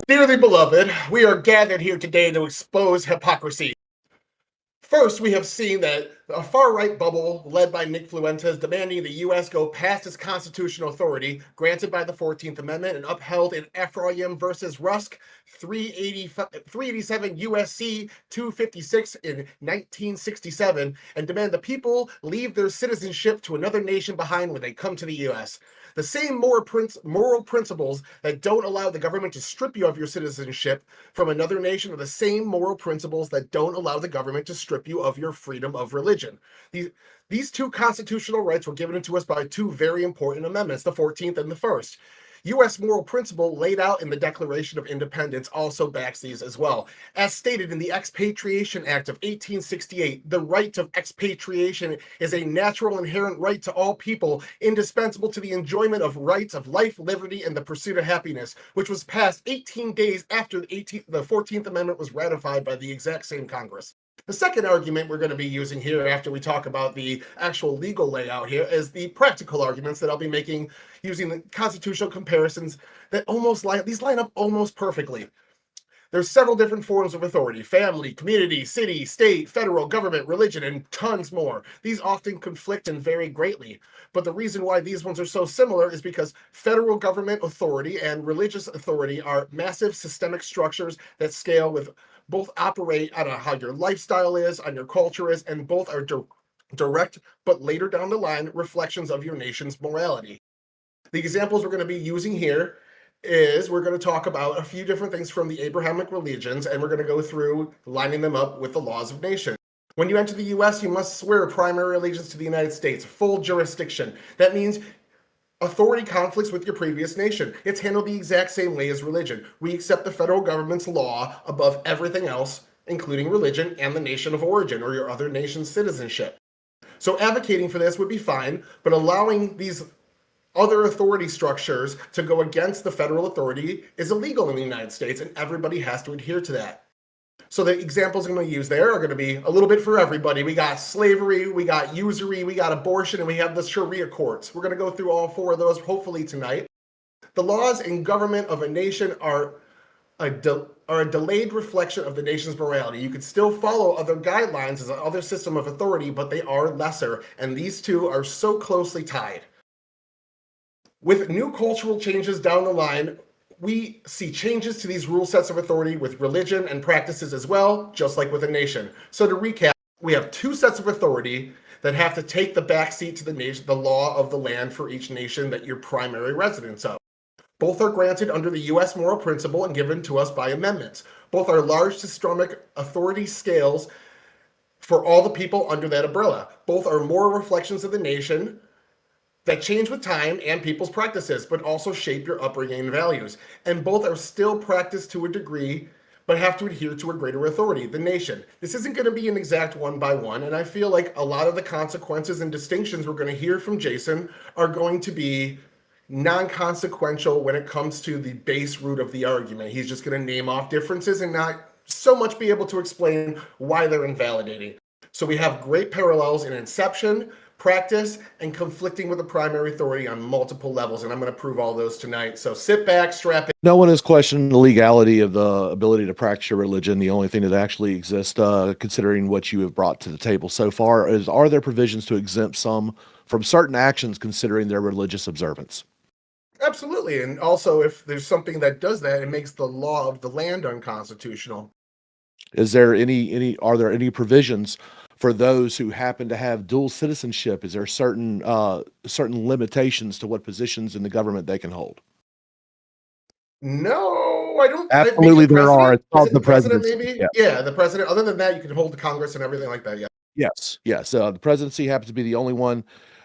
Dearly beloved, we are gathered here today to expose hypocrisy. First, we have seen that a far-right bubble led by Nick Fuentes demanding the U.S. go past its constitutional authority granted by the 14th Amendment and upheld in Ephraim versus Rusk 387 USC 256 in 1967 and demand the people leave their citizenship to another nation behind when they come to the U.S. The same moral principles that don't allow the government to strip you of your citizenship from another nation are the same moral principles that don't allow the government to strip you of your freedom of religion. These two constitutional rights were given to us by two very important amendments, the 14th and the 1st. U.S. moral principle laid out in the Declaration of Independence also backs these as well. As stated in the Expatriation Act of 1868, the right of expatriation is a natural inherent right to all people, indispensable to the enjoyment of rights of life, liberty, and the pursuit of happiness, which was passed 18 days after the 14th Amendment was ratified by the exact same Congress. The second argument we're going to be using here after we talk about the actual legal layout here is the practical arguments that I'll be making using the constitutional comparisons that line up almost perfectly. There's several different forms of authority: family, community, city, state, federal, government, religion, and tons more. These often conflict and vary greatly. But the reason why these ones are so similar is because federal government authority and religious authority are massive systemic structures that scale with both operate on how your lifestyle is, on your culture is, and both are direct, but later down the line, reflections of your nation's morality. The examples we're going to be using here is we're going to talk about a few different things from the Abrahamic religions, and we're going to go through lining them up with the laws of nation. When you enter the U.S., you must swear primary allegiance to the United States, full jurisdiction. That means authority conflicts with your previous nation. It's handled the exact same way as religion. We accept the federal government's law above everything else, including religion and the nation of origin or your other nation's citizenship. So advocating for this would be fine, but allowing these other authority structures to go against the federal authority is illegal in the United States, and everybody has to adhere to that. So the examples I'm going to use there are going to be a little bit for everybody. We got slavery, we got usury, we got abortion, and we have the Sharia courts. We're going to go through all four of those hopefully tonight. The laws and government of a nation are a delayed reflection of the nation's morality. You could still follow other guidelines as another system of authority, but they are lesser, and these two are so closely tied. With new cultural changes down the line, we see changes to these rule sets of authority with religion and practices as well, just like with a nation. So to recap, we have two sets of authority that have to take the backseat to the nation, the law of the land for each nation that you're primary residents of. Both are granted under the U.S. moral principle and given to us by amendments. Both are large systemic authority scales for all the people under that umbrella. Both are moral reflections of the nation that change with time and people's practices, but also shape your upbringing and values. And both are still practiced to a degree, but have to adhere to a greater authority, the nation. This isn't going to be an exact one by one, and I feel like a lot of the consequences and distinctions we're going to hear from Jason are going to be non-consequential when it comes to the base root of the argument. He's just going to name off differences and not so much be able to explain why they're invalidating. So we have great parallels in inception, practice, and conflicting with the primary authority on multiple levels, and I'm going to prove all those tonight. So sit back, strap in. No one has questioned the legality of the ability to practice your religion. The only thing that actually exists, considering what you have brought to the table so far, is are there provisions to exempt some from certain actions considering their religious observance? Absolutely, and also if there's something that does that, it makes the law of the land unconstitutional. Is there are there any provisions for those who happen to have dual citizenship? Is there certain limitations to what positions in the government they can hold? No, I don't. Absolutely, there are. It's called the president, maybe. Yeah, the president. Other than that, you can hold the Congress and everything like that. Yeah. Yes. The presidency happens to be the only one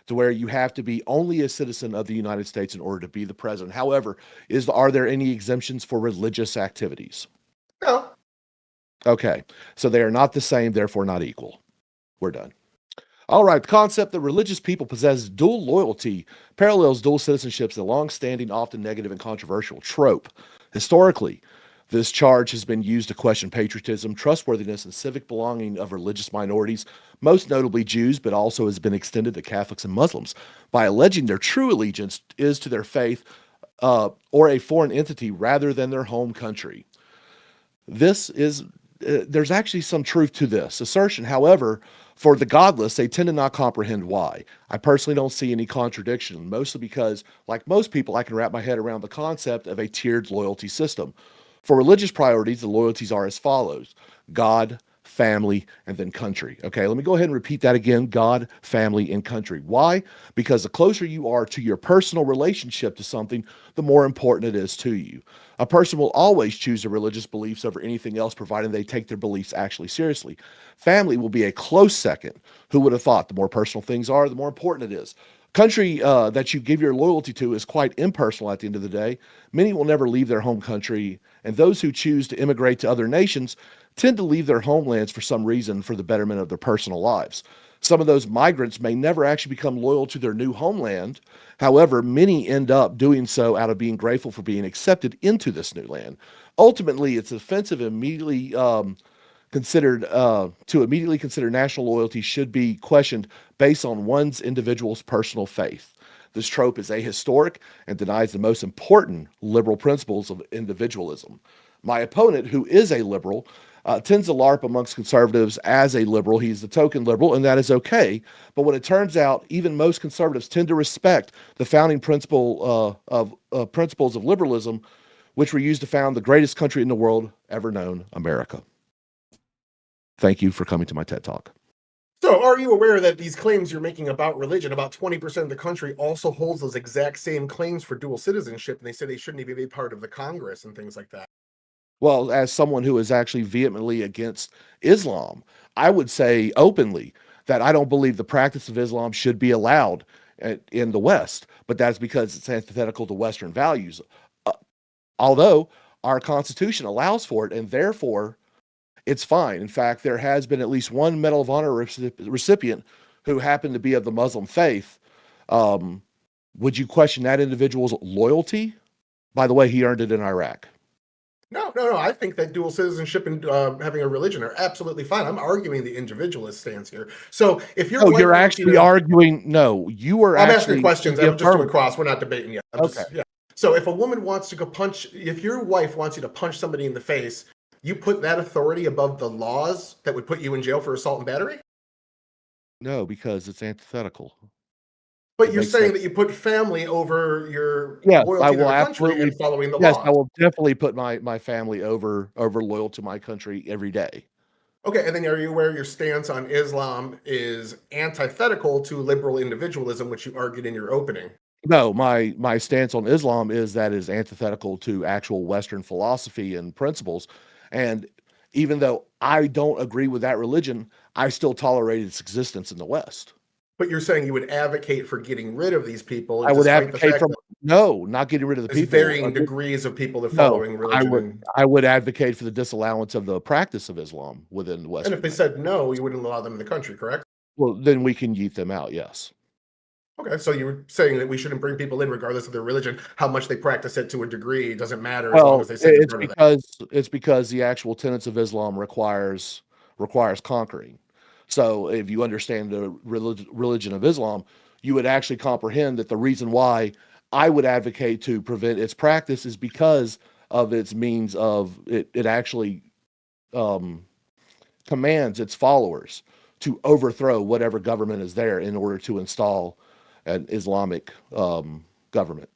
to where you have to be only a citizen of the United States in order to be the president. However, are there any exemptions for religious activities? No. Okay, so they are not the same, therefore not equal. We're done. All right, the concept that religious people possess dual loyalty parallels dual citizenship as a long-standing, often negative and controversial trope. Historically, this charge has been used to question patriotism, trustworthiness, and civic belonging of religious minorities, most notably Jews, but also has been extended to Catholics and Muslims, by alleging their true allegiance is to their faith or a foreign entity rather than their home country. This is there's actually some truth to this assertion. However, for the godless, they tend to not comprehend why. I personally don't see any contradiction, mostly because, like most people, I can wrap my head around the concept of a tiered loyalty system. For religious priorities, the loyalties are as follows: God, family, and then country. Okay, let me go ahead and repeat that again: God, family, and country. Why? Because the closer you are to your personal relationship to something, the more important it is to you. A person will always choose their religious beliefs over anything else, provided they take their beliefs actually seriously. Family will be a close second. Who would have thought? The more personal things are, the more important it is. Country that you give your loyalty to is quite impersonal at the end of the day. Many will never leave their home country, and those who choose to immigrate to other nations tend to leave their homelands for some reason for the betterment of their personal lives. Some of those migrants may never actually become loyal to their new homeland. However, many end up doing so out of being grateful for being accepted into this new land. Ultimately, it's offensive immediately considered to immediately consider national loyalty should be questioned based on one's individual's personal faith. This trope is ahistoric and denies the most important liberal principles of individualism. My opponent, who is a liberal, tends to LARP amongst conservatives as a liberal. He's the token liberal, and that is okay. But when it turns out, even most conservatives tend to respect the founding principles of liberalism, which were used to found the greatest country in the world ever known, America. Thank you for coming to my TED Talk. So, are you aware that these claims you're making about religion, about 20% of the country also holds those exact same claims for dual citizenship, and they say they shouldn't even be part of the Congress and things like that? Well, as someone who is actually vehemently against Islam, I would say openly that I don't believe the practice of Islam should be allowed in the West, but that's because it's antithetical to Western values. Uh, Although our Constitution allows for it, and therefore it's fine. In fact, there has been at least one Medal of Honor recipient who happened to be of the Muslim faith. Would you question that individual's loyalty? By the way, he earned it in Iraq. No. I think that dual citizenship and having a religion are absolutely fine. I'm arguing the individualist stance here. So if your No, wife you're wants you actually to, arguing. No, you are I'm asking actually questions. the I'm just doing affirmative. cross. We're not debating yet. Okay. Yeah. So if a woman wants to go punch, if your wife wants you to punch somebody in the face, you put that authority above the laws that would put you in jail for assault and battery? No, because it's antithetical. But It you're makes saying sense. that you put family over your Yes, I loyalty to will the country absolutely. and following the Yes, I laws. will definitely put my family over loyal to my country every day. Okay, and then are you aware your stance on Islam is antithetical to liberal individualism, which you argued in your opening? No, my stance on Islam is that is antithetical to actual Western philosophy and principles. And even though I don't agree with that religion, I still tolerate its existence in the West. But you're saying you would advocate for getting rid of these people, I would despite the advocate fact from that no, not getting rid of the there's people. varying degrees of people that are No, following I religion. would I would advocate for the disallowance of the practice of Islam within the And if Western they United said States. no, you wouldn't allow them in the country, correct? Well, then we can yeet them out, yes. Okay, so you were saying that we shouldn't bring people in regardless of their religion, how much they practice it to a degree, it doesn't matter as long Well, as they sit in it's front of that. because the actual tenets of Islam requires conquering. So if you understand the religion of Islam, you would actually comprehend that the reason why I would advocate to prevent its practice is because of its means of it actually um, commands its followers to overthrow whatever government is there in order to install an Islamic government.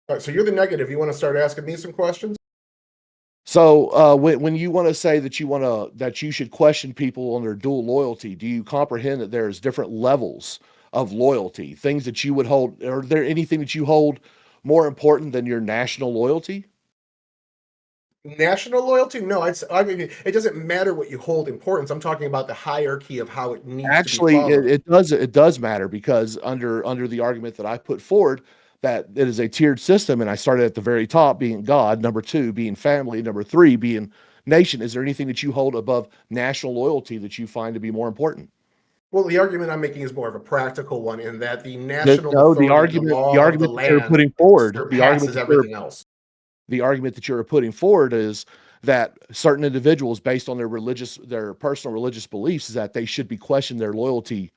All right, so you're the negative. You want to start asking me some questions? So when you want to say that that you should question people on their dual loyalty, do you comprehend that there's different levels of loyalty, things that you would hold? Are there anything that you hold more important than your national loyalty? National loyalty? No, I mean, it doesn't matter what you hold importance. I'm talking about the hierarchy of how it needs to be Actually, followed. it does matter because under the argument that I put forward that it is a tiered system, and I started at the very top being God, number two being family, number three being nation. Is there anything that you hold above national loyalty that you find to be more important? Well, the argument I'm making is more of a practical one in that the That national no, the authority of the argument the law of the argument that you're land putting forward, surpasses everything else. the argument that you're putting forward is that certain individuals, based on their personal religious beliefs, is that they should be questioned their loyalty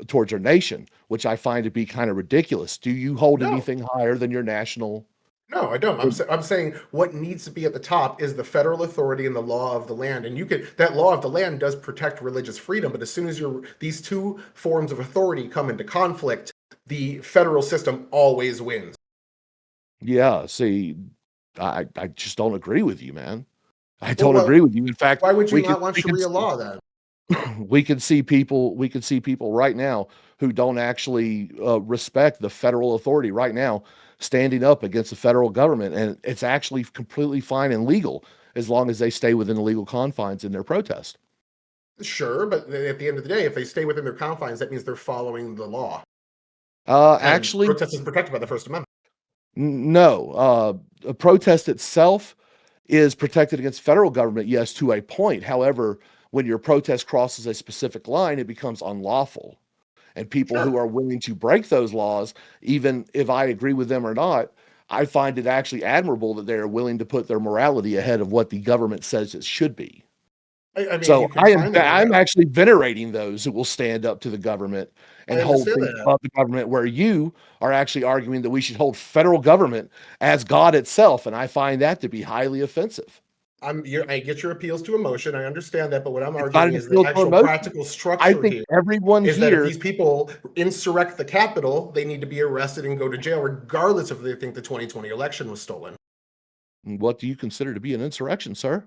towards our nation, which I find to be kind of ridiculous. Do you hold No. anything higher than your national? No, I don't. I'm saying what needs to be at the top is the federal authority and the law of the land. And that law of the land does protect religious freedom, but as soon as these two forms of authority come into conflict, the federal system always wins. Yeah, see, I just don't agree with you, man. I Well, don't agree with you. In fact, why would you we can not want we can Sharia law then? we can see people right now who don't actually respect the federal authority right now standing up against the federal government, and it's actually completely fine and legal as long as they stay within the legal confines in their protest. Sure, but at the end of the day, if they stay within their confines, that means they're following the law. And Actually, protest is protected by the First Amendment. no. A protest itself is protected against federal government, yes, to a point. However, when your protest crosses a specific line, it becomes unlawful. And people who Sure. are willing to break those laws, even if I agree with them or not, I find it actually admirable that they're willing to put their morality ahead of what the government says it should be. I mean, you So can find that. I'm actually venerating those who will stand up to the government and I hold understand things that. above the government, where you are actually arguing that we should hold federal government as God itself. And I find that to be highly offensive. I get your appeals to emotion. I understand that, but what I'm It's not arguing an is the appeal to actual emotion. practical I structure think here everyone is that if here, these people insurrect the Capitol, they need to be arrested and go to jail, regardless if they think the 2020 election was stolen. what do you consider to be an insurrection, sir?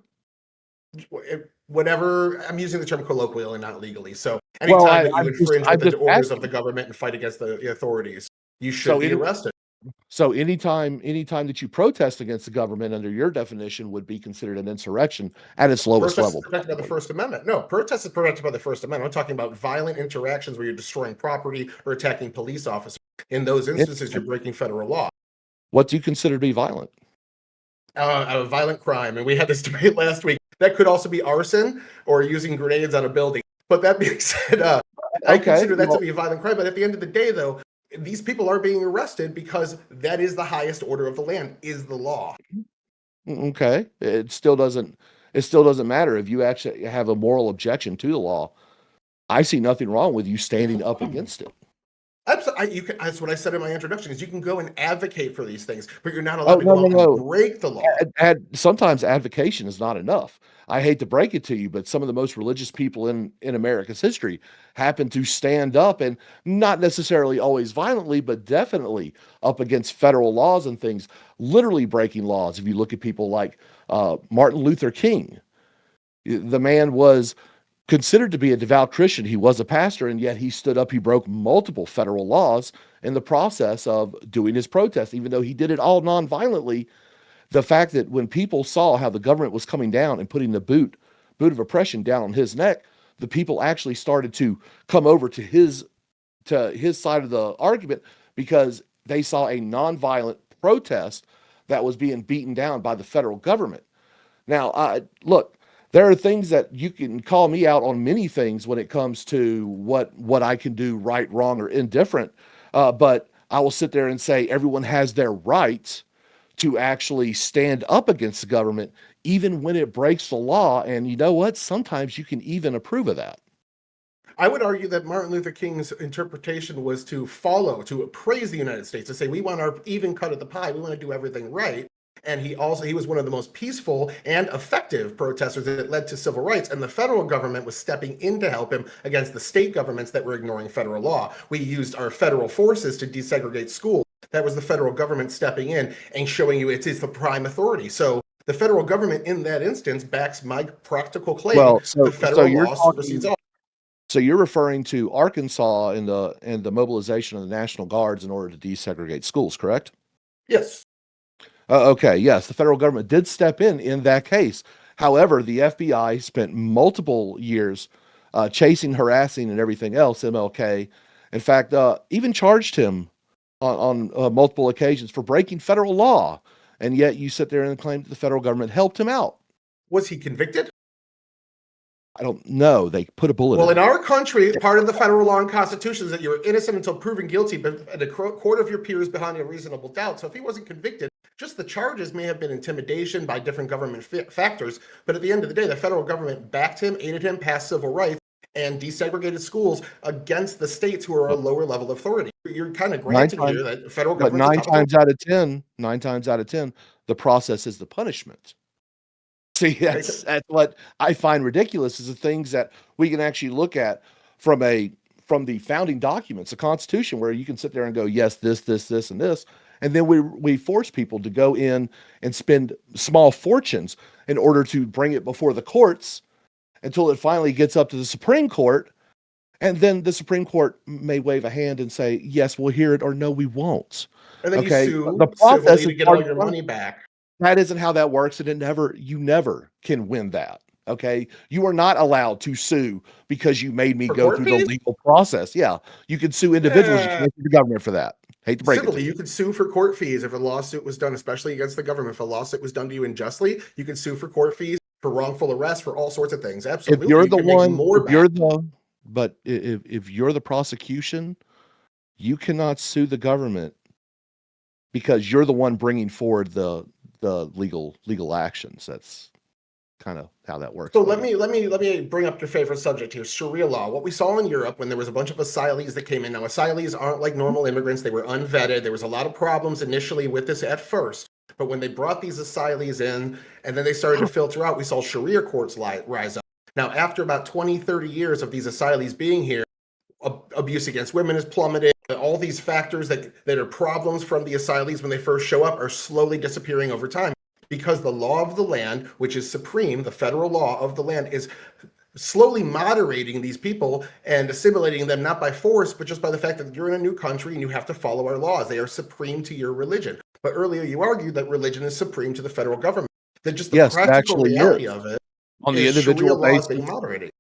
Whatever, I'm using the term colloquially and not legally. So Well, anytime that you infringe with I'm the just orders of the asking. government and fight against the authorities, you should So be any arrested. So anytime that you protest against the government under your definition would be considered an insurrection at its lowest Protest is level, protected by the probably. First Amendment. No, protest is protected by the First Amendment. I'm talking about violent interactions where you're destroying property or attacking police officers. In those instances, you're Interesting. breaking federal law. What do you consider to be violent? A violent crime, and we had this debate last week. That could also be arson or using grenades on a building. But that being said, I Okay, consider that to well, be a violent crime. But at the end of the day, though, these people are being arrested because that is the highest order of the land, is the law. okay. It still doesn't matter if you actually have a moral objection to the law. I see nothing wrong with you standing up against it. That's what I said in my introduction. Is you can go and advocate for these things, but you're not allowed Oh, to no, go no, out and no. break the law. Sometimes advocation is not enough. I hate to break it to you, but some of the most religious people in America's history happen to stand up, and not necessarily always violently, but definitely up against federal laws and things, literally breaking laws. If you look at people like Martin Luther King, the man was considered to be a devout Christian. He was a pastor, and yet he stood up. He broke multiple federal laws in the process of doing his protest, even though he did it all nonviolently. The fact that when people saw how the government was coming down and putting the boot of oppression down on his neck, the people actually started to come over to his side of the argument, because they saw a nonviolent protest that was being beaten down by the federal government. Now, look, there are things that you can call me out on, many things when it comes to what I can do right, wrong, or indifferent. But I will sit there and say everyone has their rights to actually stand up against the government, even when it breaks the law. And you know what? Sometimes you can even approve of that. I would argue that Martin Luther King's interpretation was to praise the United States, to say we want our even cut of the pie, we want to do everything right. And he was one of the most peaceful and effective protesters that led to civil rights. And the federal government was stepping in to help him against the state governments that were ignoring federal law. We used our federal forces to desegregate schools. That was the federal government stepping in and showing you it is the prime authority. So the federal government in that instance backs my practical claim. Well, The so federal you're law supersedes talking, all. so you're referring to Arkansas and the mobilization of the National Guards in order to desegregate schools, correct? Yes. Okay, yes, the federal government did step in that case. However, the FBI spent multiple years chasing, harassing, and everything else MLK. In fact, even charged him on multiple occasions for breaking federal law. And yet you sit there and claim that the federal government helped him out. Was he convicted? I don't know. They put a bullet Well, in in it. our country, part of the federal law and constitution is that you're innocent until proven guilty, but the court of your peers behind a reasonable doubt. So if he wasn't convicted, just the charges may have been intimidation by different government factors. But at the end of the day, the federal government backed him, aided him, passed civil rights, and desegregated schools against the states who are a lower level of authority. You're kind of Nine granting times, here that the federal but government's a top authority. 9 times out of 10, the process is the punishment. See, Right? that's what I find ridiculous is the things that we can actually look at from the founding documents, the Constitution, where you can sit there and go, yes, this, and this, and then we force people to go in and spend small fortunes in order to bring it before the courts until it finally gets up to the Supreme Court, and then the Supreme Court may wave a hand and say, yes, we'll hear it, or no, we won't. And then Okay, you sue the process civilly is to get part all of the your punishment. money back. That isn't how that works, and you never can win that. Okay, you are not allowed to sue because you made me For go court through the fees? legal process. Yeah, you can sue individuals. You Yeah. can't sue the government for that. Hate to break it to Civilly, you. you could sue for court fees if a lawsuit was done, especially against the government. If a lawsuit was done to you unjustly, you could sue for court fees, for wrongful arrest, for all sorts of things. If Absolutely, you're you the can make one, more if you're back. the, but if you're the prosecution, you cannot sue the government because you're the one bringing forward the legal actions. That's kind of how that works. So for let you. me bring up your favorite subject here, Sharia law. What we saw in Europe when there was a bunch of asylees that came in. Now, asylees aren't like normal immigrants; they were unvetted. There was a lot of problems initially with this at first, but when they brought these asylees in, and then they started to filter out, we saw Sharia courts rise up. Now, after about 20, 30 years of these asylees being here, abuse against women has plummeted. All these factors that are problems from the asylees when they first show up are slowly disappearing over time because the law of the land, which is supreme, the federal law of the land, is slowly moderating these people and assimilating them not by force, but just by the fact that you're in a new country and you have to follow our laws. They are supreme to your religion. But earlier you argued that religion is supreme to the federal government. That just the Yes, it practical actually reality is of it on the is Sharia individual law is basis. being moderated.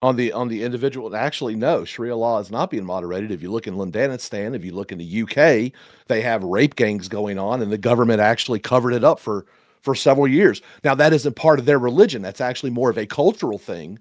On the individual, actually, no, Sharia law is not being moderated. If you look in Afghanistan, if you look in the UK, they have rape gangs going on, and the government actually covered it up for several years. Now, that isn't part of their religion. That's actually more of a cultural thing.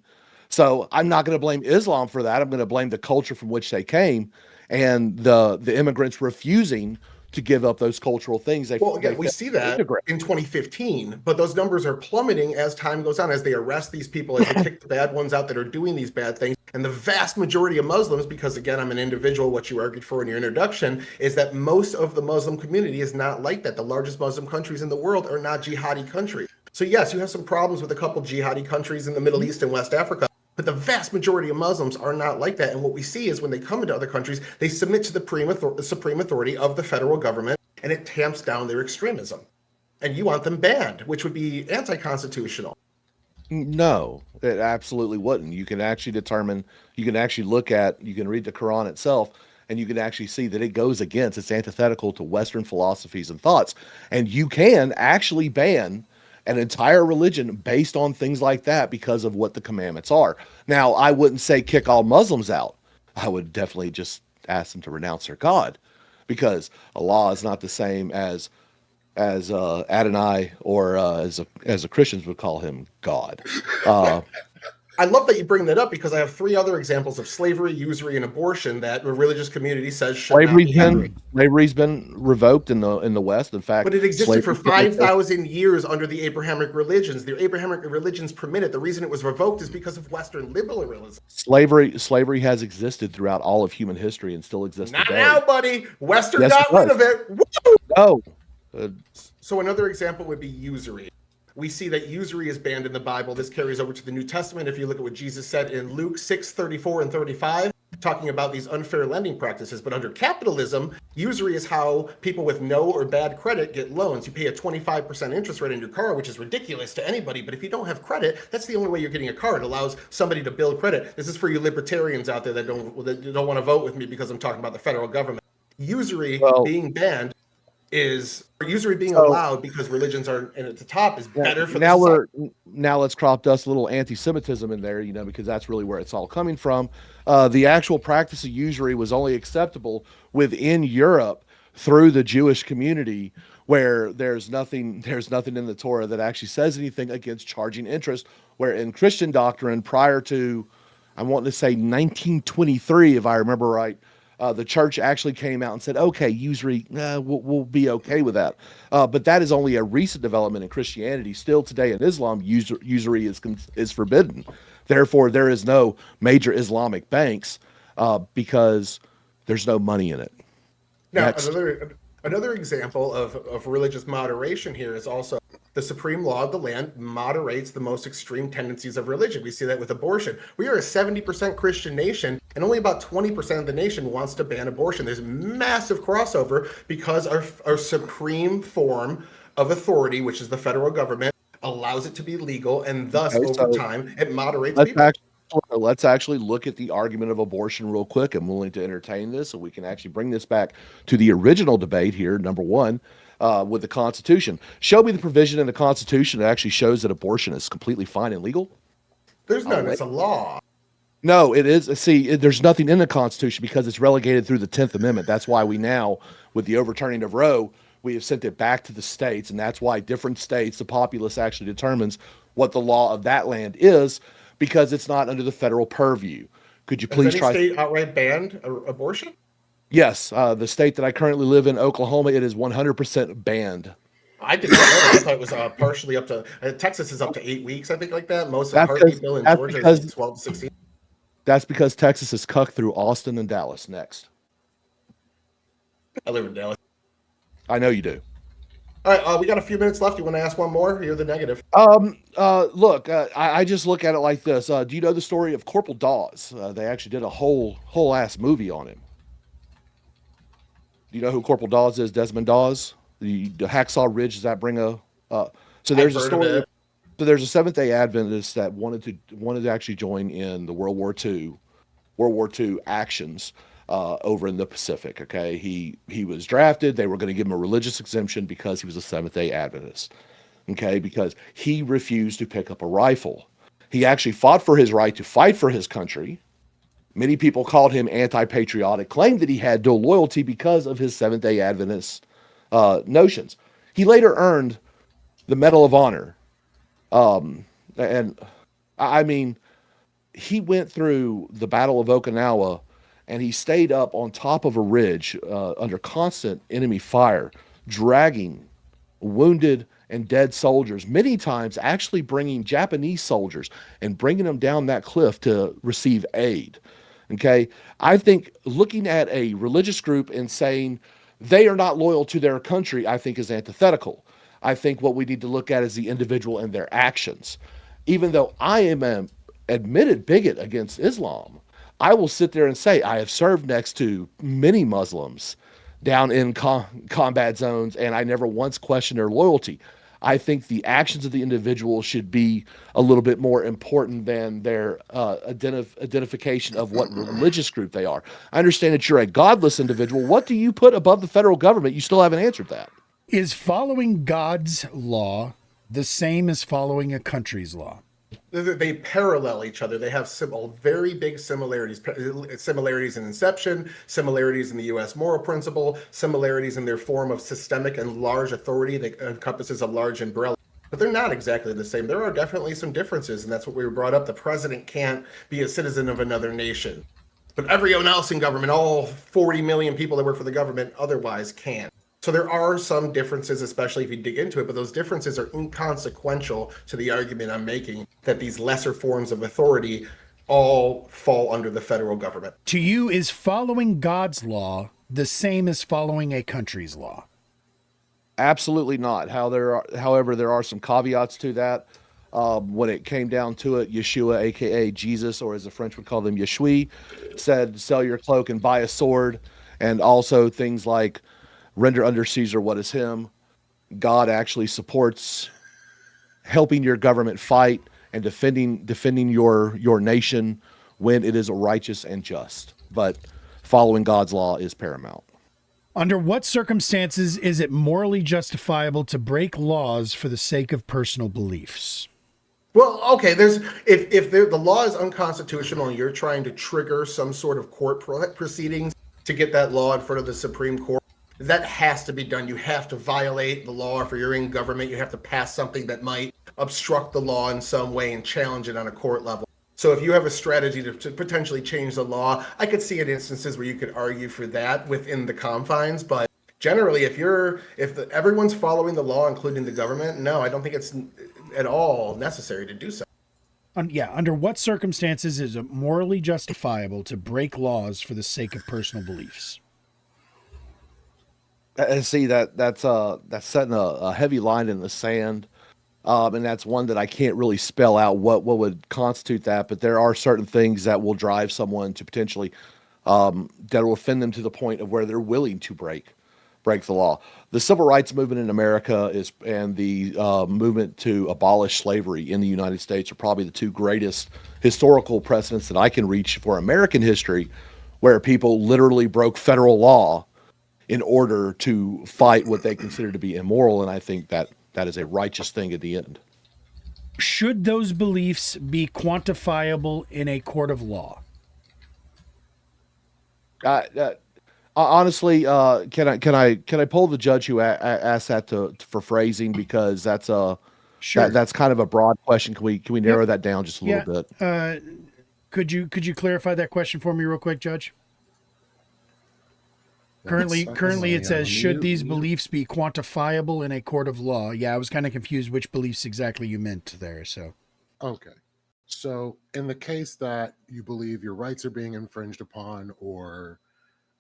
So I'm not going to blame Islam for that. I'm going to blame the culture from which they came and the immigrants refusing to give up those cultural things. Well, again, They we failed see to that integrate. in 2015, but those numbers are plummeting as time goes on, as they arrest these people, as they kick the bad ones out that are doing these bad things. And the vast majority of Muslims, because again, I'm an individual, what you argued for in your introduction, is that most of the Muslim community is not like that. The largest Muslim countries in the world are not jihadi countries. So yes, you have some problems with a couple jihadi countries in the Middle East and West Africa, but the vast majority of Muslims are not like that. And what we see is when they come into other countries, they submit to the supreme authority of the federal government, and it tamps down their extremism. And you want them banned, which would be anti-constitutional. No, it absolutely wouldn't. You can actually determine, you can actually you can read the Quran itself, and you can actually see that it goes against, it's antithetical to Western philosophies and thoughts. And you can actually ban an entire religion based on things like that because of what the commandments are. Now, I wouldn't say kick all Muslims out. I would definitely just ask them to renounce their God because Allah is not the same as Adonai, or as the Christians would call him, God. I love that you bring that up because I have three other examples of slavery, usury, and abortion that the religious community says should not be happening. Slavery's been revoked in the West. In fact, But it existed for slavery 5,000 years under the Abrahamic religions. The Abrahamic religions permitted. The reason it was revoked is because of Western liberalism. slavery has existed throughout all of human history and still exists Not today. now, buddy. Western Yes, got it rid does. of it. Woo! No, So another example would be usury. We see that usury is banned in the Bible. This carries over to the New Testament. If you look at what Jesus said in Luke 6:34 and 35, talking about these unfair lending practices. But under capitalism, usury is how people with no or bad credit get loans. You pay a 25% interest rate on your car, which is ridiculous to anybody. But if you don't have credit, that's the only way you're getting a car. It allows somebody to build credit. This is for you libertarians out there that don't want to vote with me because I'm talking about the federal government. Usury being banned is usury being allowed because religions are and at the top is better for now the now let's crop dust a little anti-Semitism in there, because that's really where it's all coming from. The actual practice of usury was only acceptable within Europe through the Jewish community, where there's nothing in the Torah that actually says anything against charging interest. Where in Christian doctrine, prior to, I want to say 1923, if I remember right, the church actually came out and said, okay, usury, we'll be okay with that. But that is only a recent development in Christianity. Still today in Islam, usury is forbidden. Therefore, there is no major Islamic banks because there's no money in it. Now, Next. another example of religious moderation here is also the supreme law of the land moderates the most extreme tendencies of religion. We see that with abortion. We are a 70% Christian nation, and only about 20% of the nation wants to ban abortion. There's massive crossover because our supreme form of authority, which is the federal government, allows it to be legal, and thus, Okay, over so time, it moderates let's people. actually let's actually look at the argument of abortion real quick. I'm willing to entertain this, so we can actually bring this back to the original debate here. Number one, with the Constitution. Show me the provision in the Constitution that actually shows that abortion is completely fine and legal. There's I'll none. wait. It's a law. No, it is. See, there's nothing in the Constitution because it's relegated through the 10th Amendment. That's why we now, with the overturning of Roe, we have sent it back to the states, and that's why different states, the populace actually determines what the law of that land is, because it's not under the federal purview. Could you Has please any try? state outright banned abortion? Yes, the state that I currently live in, Oklahoma, it is 100% banned. I did not know that. I thought it was partially up to Texas is up to 8 weeks, I think, like that. Most of the That's heartbeat because bill in that's Georgia because is 12 to 16. that's because Texas is cucked through Austin and Dallas. Next, I live in Dallas. I know you do. All right, we got a few minutes left. You want to ask one more? You're the negative. Look, I just look at it like this. Do you know the story of Corporal Dawes? They actually did a whole ass movie on him. Do you know who Corporal Dawes is? Desmond Dawes, the Hacksaw Ridge. Does that bring a? So there's I've a heard of story. it. So there's a Seventh Day Adventist that wanted to actually join in the World War II actions over in the Pacific. Okay, he was drafted. They were going to give him a religious exemption because he was a Seventh Day Adventist. Okay, because he refused to pick up a rifle. He actually fought for his right to fight for his country. Many people called him anti-patriotic, claimed that he had dual loyalty because of his Seventh Day Adventist notions. He later earned the Medal of Honor. And I mean, he went through the Battle of Okinawa and he stayed up on top of a ridge under constant enemy fire, dragging wounded and dead soldiers, many times actually bringing Japanese soldiers and bringing them down that cliff to receive aid. Okay. I think looking at a religious group and saying they are not loyal to their country, I think is antithetical. I think what we need to look at is the individual and their actions. Even though I am an admitted bigot against Islam, I will sit there and say I have served next to many Muslims down in combat zones, and I never once questioned their loyalty. I think the actions of the individual should be a little bit more important than their identification of what religious group they are. I understand that you're a godless individual. What do you put above the federal government? You still haven't answered that. Is following God's law the same as following a country's law? They parallel each other. They have very big similarities. Similarities in inception, similarities in the U.S. moral principle, similarities in their form of systemic and large authority that encompasses a large umbrella. But they're not exactly the same. There are definitely some differences, and that's what we were brought up. The president can't be a citizen of another nation. But everyone else in government, all 40 million people that work for the government, otherwise can. So there are some differences, especially if you dig into it, but those differences are inconsequential to the argument I'm making that these lesser forms of authority all fall under the federal government. To you, is following God's law the same as following a country's law? Absolutely not. However, there are some caveats to that. When it came down to it, Yeshua, aka Jesus, or as the French would call them, Yeshui, said, "Sell your cloak and buy a sword," and also things like render under Caesar what is him. God actually supports helping your government fight and defending your nation when it is righteous and just. But following God's law is paramount. Under what circumstances is it morally justifiable to break laws for the sake of personal beliefs? Well, okay, if the law is unconstitutional and you're trying to trigger some sort of court proceedings to get that law in front of the Supreme Court, that has to be done. You have to violate the law. If you're in government, you have to pass something that might obstruct the law in some way and challenge it on a court level. So if you have a strategy to potentially change the law, I could see in instances where you could argue for that within the confines. But generally, if everyone's following the law, including the government, no, I don't think it's at all necessary to do so. Under what circumstances is it morally justifiable to break laws for the sake of personal beliefs? And see that's setting a heavy line in the sand, and that's one that I can't really spell out what would constitute that. But there are certain things that will drive someone to potentially that will offend them to the point of where they're willing to break the law. The civil rights movement in America and the movement to abolish slavery in the United States are probably the two greatest historical precedents that I can reach for American history, where people literally broke federal law in order to fight what they consider to be immoral. And I think that that is a righteous thing at the end. Should those beliefs be quantifiable in a court of law? Uh, uh, Honestly, can I pull the judge who asked that for phrasing, because Sure. that's kind of a broad question. Can we narrow that down just a Yeah. little bit? Could you clarify that question for me real quick, Judge? Currently it says, should these beliefs be quantifiable in a court of law? Yeah, I was kind of confused which beliefs exactly you meant there. So, Okay. So, in the case that you believe your rights are being infringed upon, or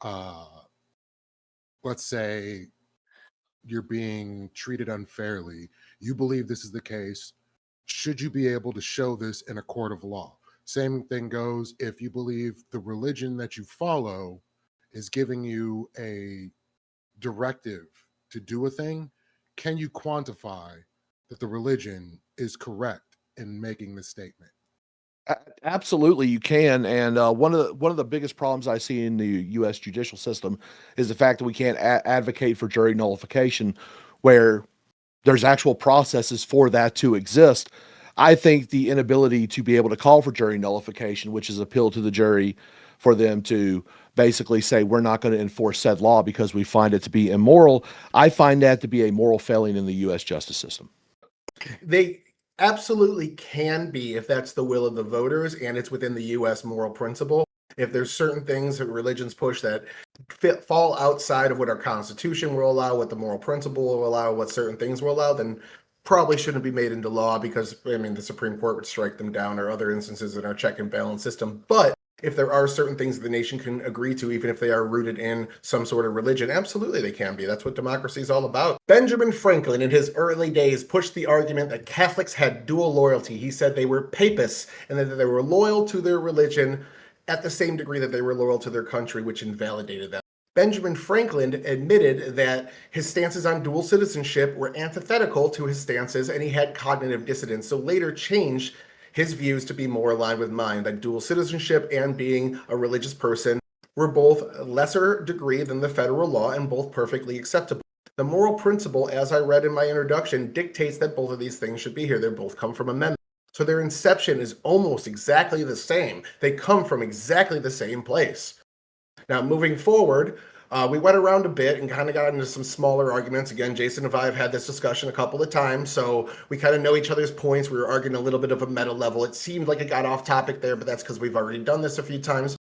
uh, let's say you're being treated unfairly, you believe this is the case, should you be able to show this in a court of law? Same thing goes if you believe the religion that you follow is giving you a directive to do a thing. Can you quantify that the religion is correct in making the statement? Absolutely, you can. And one of the biggest problems I see in the U.S. judicial system is the fact that we can't advocate for jury nullification, where there's actual processes for that to exist. I think the inability to be able to call for jury nullification, which is appeal to the jury for them to basically say we're not going to enforce said law because we find it to be immoral, I find that to be a moral failing in the U.S. justice system. They absolutely can be if that's the will of the voters and it's within the U.S. moral principle. If there's certain things that religions push that fall outside of what our Constitution will allow, what the moral principle will allow, what certain things will allow, then probably shouldn't be made into law, because, I mean, the Supreme Court would strike them down, or other instances in our check and balance system. But if there are certain things the nation can agree to, even if they are rooted in some sort of religion, absolutely they can be. That's what democracy is all about. Benjamin Franklin, in his early days, pushed the argument that Catholics had dual loyalty. He said they were papists and that they were loyal to their religion at the same degree that they were loyal to their country, which invalidated them. Benjamin Franklin admitted that his stances on dual citizenship were antithetical to his stances, and he had cognitive dissonance, so later changed his views to be more aligned with mine, that dual citizenship and being a religious person were both lesser degree than the federal law and both perfectly acceptable. The moral principle, as I read in my introduction, dictates that both of these things should be here. They both come from amendment. So their inception is almost exactly the same. They come from exactly the same place. Now, moving forward, we went around a bit and kind of got into some smaller arguments. Again, Jason and I have had this discussion a couple of times, so we kind of know each other's points. We were arguing a little bit of a meta level. It seemed like it got off topic there, but that's because we've already done this a few times.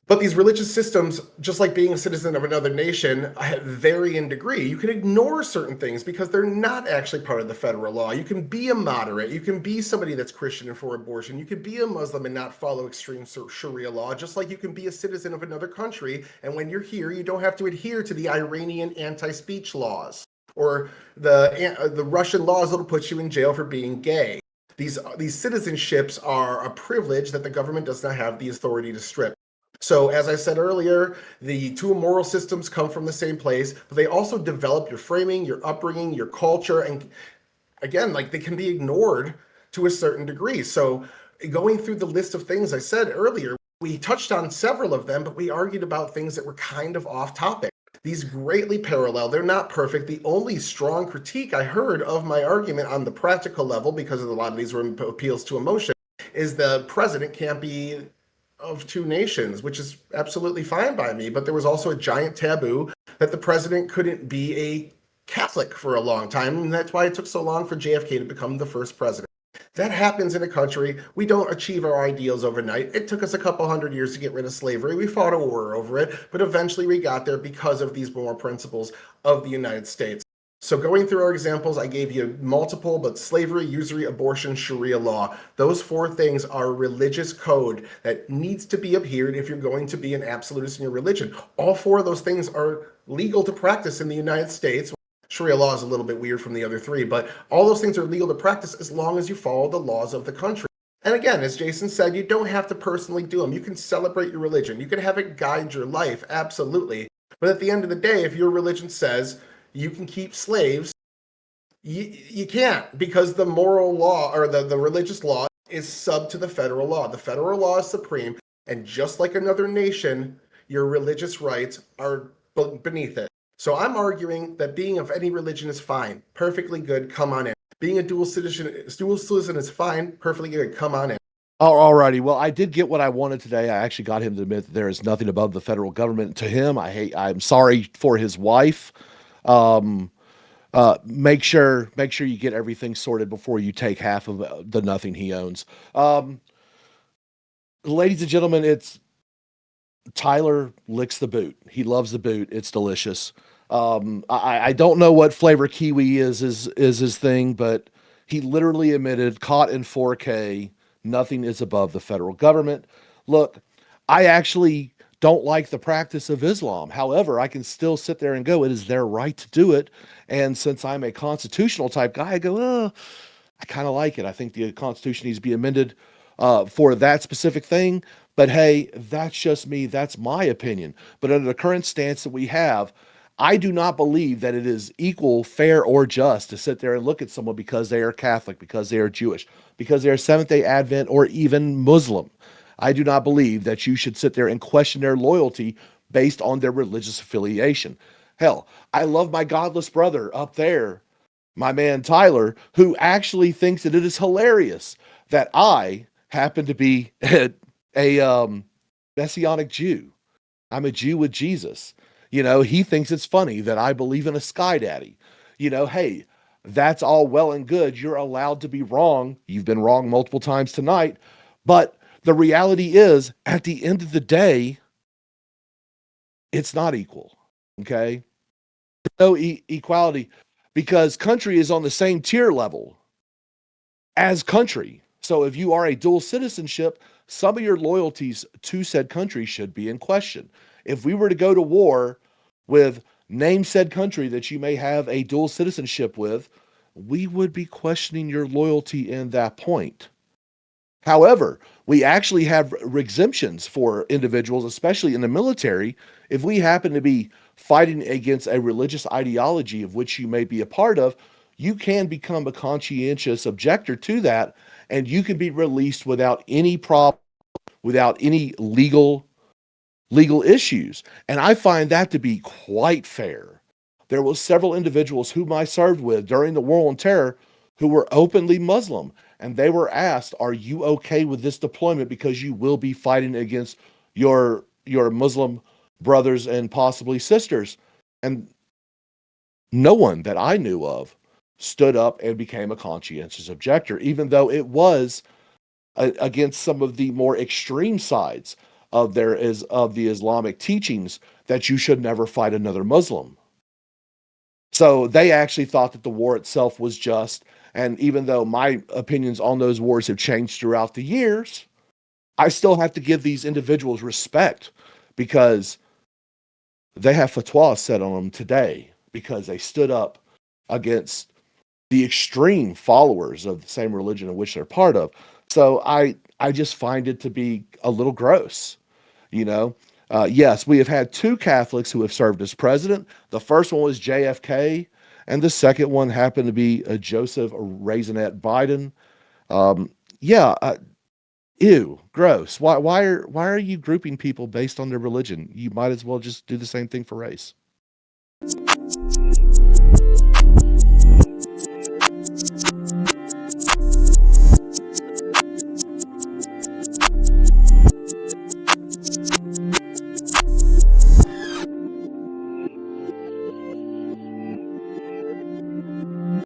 But these religious systems, just like being a citizen of another nation, vary in degree. You can ignore certain things because they're not actually part of the federal law. You can be a moderate. You can be somebody that's Christian and for abortion. You can be a Muslim and not follow extreme Sharia law, just like you can be a citizen of another country. And when you're here, you don't have to adhere to the Iranian anti-speech laws or the Russian laws that'll put you in jail for being gay. These citizenships are a privilege that the government does not have the authority to strip. So, as I said earlier, the two moral systems come from the same place, but they also develop your framing, your upbringing, your culture, and again, like, they can be ignored to a certain degree. So, going through the list of things I said earlier, we touched on several of them, but we argued about things that were kind of off topic. These greatly parallel. They're not perfect. The only strong critique I heard of my argument on the practical level, because a lot of these were appeals to emotion, is the president can't be of two nations, which is absolutely fine by me. But there was also a giant taboo that the president couldn't be a Catholic for a long time. And that's why it took so long for JFK to become the first president. That happens in a country. We don't achieve our ideals overnight. It took us a couple hundred years to get rid of slavery. We fought a war over it, but eventually we got there because of these moral principles of the United States. So going through our examples, I gave you multiple, but slavery, usury, abortion, Sharia law. Those 4 things are religious code that needs to be adhered if you're going to be an absolutist in your religion. All 4 of those things are legal to practice in the United States. Sharia law is a little bit weird from the other 3, but all those things are legal to practice as long as you follow the laws of the country. And again, as Jason said, you don't have to personally do them. You can celebrate your religion. You can have it guide your life, absolutely. But at the end of the day, if your religion says you can keep slaves, you can't, because the moral law or the religious law is sub to the federal law. The federal law is supreme, and just like another nation, your religious rights are beneath it. So I'm arguing that being of any religion is fine, perfectly good, come on in. Being a dual citizen is fine, perfectly good, come on in. Alrighty. Well, I did get what I wanted today. I actually got him to admit that there is nothing above the federal government. To him, I'm sorry for his wife. Make sure you get everything sorted before you take half of the nothing he owns. Ladies and gentlemen, it's Tyler licks the boot. He loves the boot. It's delicious. I don't know what flavor kiwi is his thing, but he literally admitted, caught in 4K, nothing is above the federal government. Look, I actually don't like the practice of Islam. However, I can still sit there and go, it is their right to do it. And since I'm a constitutional type guy, I go, I kind of like it. I think the Constitution needs to be amended for that specific thing. But hey, that's just me. That's my opinion. But under the current stance that we have, I do not believe that it is equal, fair, or just to sit there and look at someone because they are Catholic, because they are Jewish, because they are Seventh-day Advent, or even Muslim. I do not believe that you should sit there and question their loyalty based on their religious affiliation. Hell, I love my godless brother up there, my man Tyler, who actually thinks that it is hilarious that I happen to be a Messianic Jew. I'm a Jew with Jesus. You know, he thinks it's funny that I believe in a sky daddy. You know, hey, that's all well and good. You're allowed to be wrong. You've been wrong multiple times tonight. But the reality is, at the end of the day, it's not equal. Okay? No equality, because country is on the same tier level as country. So if you are a dual citizenship, some of your loyalties to said country should be in question. If we were to go to war with name said country that you may have a dual citizenship with, we would be questioning your loyalty in that point. However, we actually have exemptions for individuals, especially in the military. If we happen to be fighting against a religious ideology of which you may be a part of, you can become a conscientious objector to that, and you can be released without any problem, without any legal issues. And I find that to be quite fair. There were several individuals whom I served with during the War on Terror who were openly Muslim, and they were asked, are you okay with this deployment because you will be fighting against your Muslim brothers and possibly sisters? And no one that I knew of stood up and became a conscientious objector, even though it was against some of the more extreme sides of the Islamic teachings that you should never fight another Muslim. So they actually thought that the war itself was just. And even though my opinions on those wars have changed throughout the years, I still have to give these individuals respect because they have fatwa set on them today because they stood up against the extreme followers of the same religion in which they're part of. So I just find it to be a little gross, you know. Yes, we have had 2 Catholics who have served as president. The first one was JFK, and the second one happened to be Joseph Raisinette Biden. Ew, gross. Why are you grouping people based on their religion? You might as well just do the same thing for race.